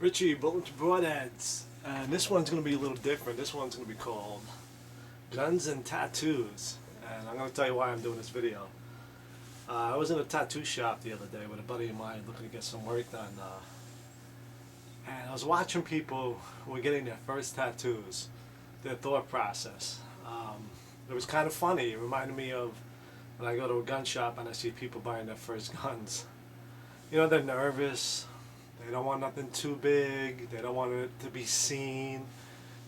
Richie, Bullet Broadheads. And this one's going to be a little different. This one's going to be called Guns and Tattoos. And I'm going to tell you why I'm doing this video. I was in a tattoo shop the other day with a buddy of mine looking to get some work done. And I was watching people who were getting their first tattoos, their thought process. It was kind of funny. It reminded me of when I go to a gun shop and I see people buying their first guns. You know, they're nervous. They don't want nothing too big. They don't want it to be seen.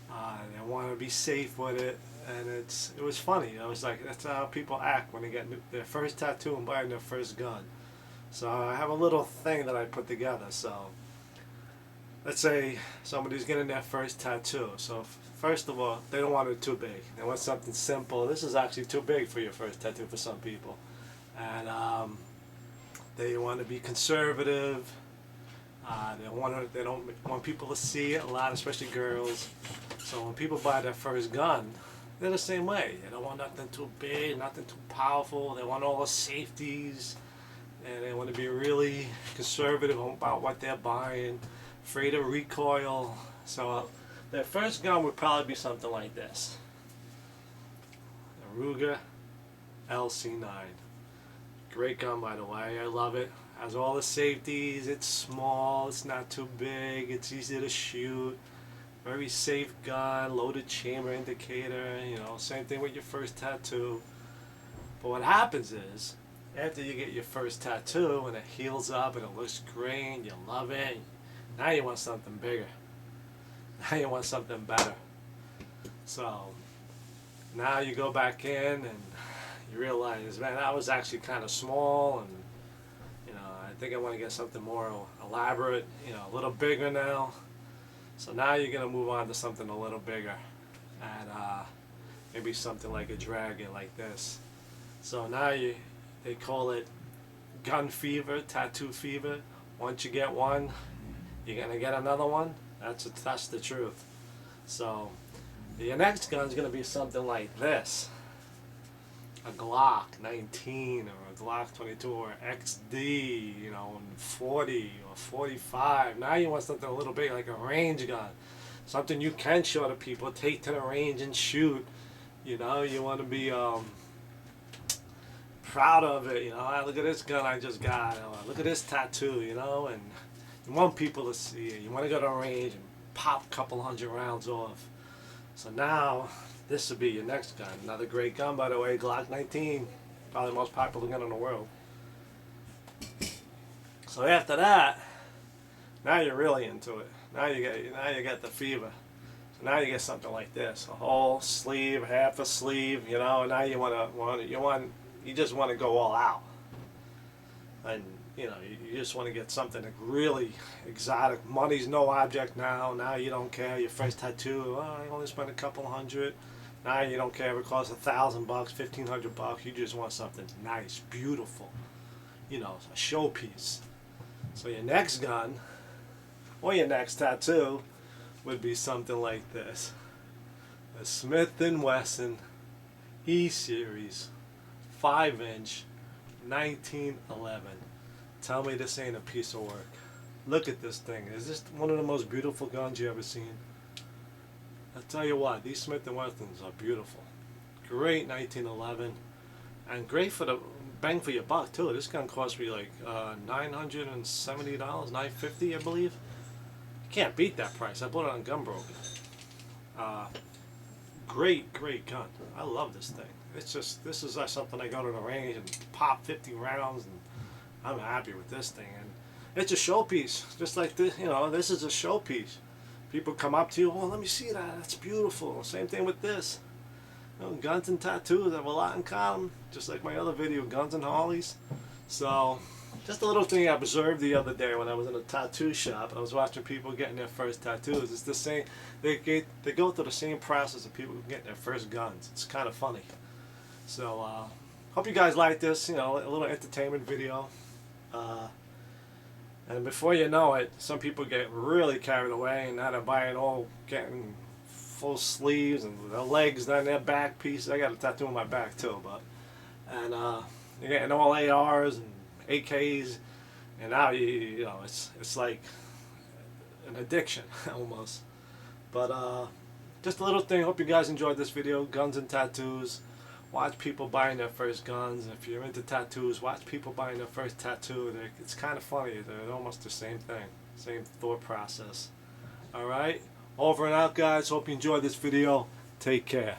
They want to be safe with it. And it was funny. I was like, that's how people act when they get their first tattoo and buying their first gun. So I have a little thing that I put together. So let's say somebody's getting their first tattoo. So first of all, they don't want it too big. They want something simple. This is actually too big for your first tattoo for some people. And they want to be conservative. They don't want people to see it a lot, especially girls. So when people buy their first gun, they're the same way. They don't want nothing too big, nothing too powerful. They want all the safeties, and they want to be really conservative about what they're buying, afraid of recoil. So their first gun would probably be something like this. A Ruger LC9. Great gun, by the way. I love it. Has all the safeties. It's small. It's not too big. It's easy to shoot. Very safe gun. Loaded chamber indicator. You know, same thing with your first tattoo. But what happens is, after you get your first tattoo and it heals up and it looks great and you love it, now you want something bigger. Now you want something better. So now you go back in and you realize, man, that was actually kind of small, and I think I want to get something more elaborate, a little bigger now. So now you're going to move on to something a little bigger, and maybe something like a dragon like this. So now they call it gun fever, tattoo fever. Once you get one, you're going to get another one. That's the truth. So your next gun is going to be something like this. A Glock 19 or a Glock 22 or XD, 40 or 45. Now you want something a little big, like a range gun. Something you can show to people, take to the range and shoot. You want to be proud of it. Look at this gun I just got. Look at this tattoo, and you want people to see it. You want to go to a range and pop a couple hundred rounds off. So now, this would be your next gun. Another great gun, by the way, Glock 19. Probably the most popular gun in the world. So after that, now you're really into it. Now you get the fever. So now you get something like this: a whole sleeve, half a sleeve. And now you just want to go all out. And you just want to get something really exotic. Money's no object now. Now you don't care. Your first tattoo, I only spent a couple hundred. Now you don't care if it costs $1,000, $1,500. You just want something nice, beautiful, a showpiece. So your next gun, or your next tattoo, would be something like this: a Smith & Wesson E-Series 5-inch 1911. Tell me this ain't a piece of work. Look at this thing. Is this one of the most beautiful guns you ever seen? I'll tell you what, these Smith & Wessons are beautiful. Great 1911, and great for the bang for your buck too. This gun cost me like $970, $950, I believe. You can't beat that price. I bought it on Gunbroker. Great gun. I love this thing. This is like something I go to the range and pop 50 rounds, and I'm happy with this thing. And it's a showpiece, just like this. This is a showpiece. People come up to you, oh, let me see that. That's beautiful. Same thing with this. Guns and tattoos have a lot in common, just like my other video, Guns and Harleys. So, just a little thing I observed the other day when I was in a tattoo shop and I was watching people getting their first tattoos. It's the same. They go through the same process of people getting their first guns. It's kind of funny. So, hope you guys like this. A little entertainment video. And before you know it, some people get really carried away, and now they're getting full sleeves and their legs, then their back piece. I got a tattoo on my back too, you're getting all ARs and AKs, and now it's like an addiction almost. But just a little thing. Hope you guys enjoyed this video. Guns and tattoos. Watch people buying their first guns. If you're into tattoos, watch people buying their first tattoo. It's kind of funny. They're almost the same thing. Same thought process. Alright? Over and out, guys. Hope you enjoyed this video. Take care.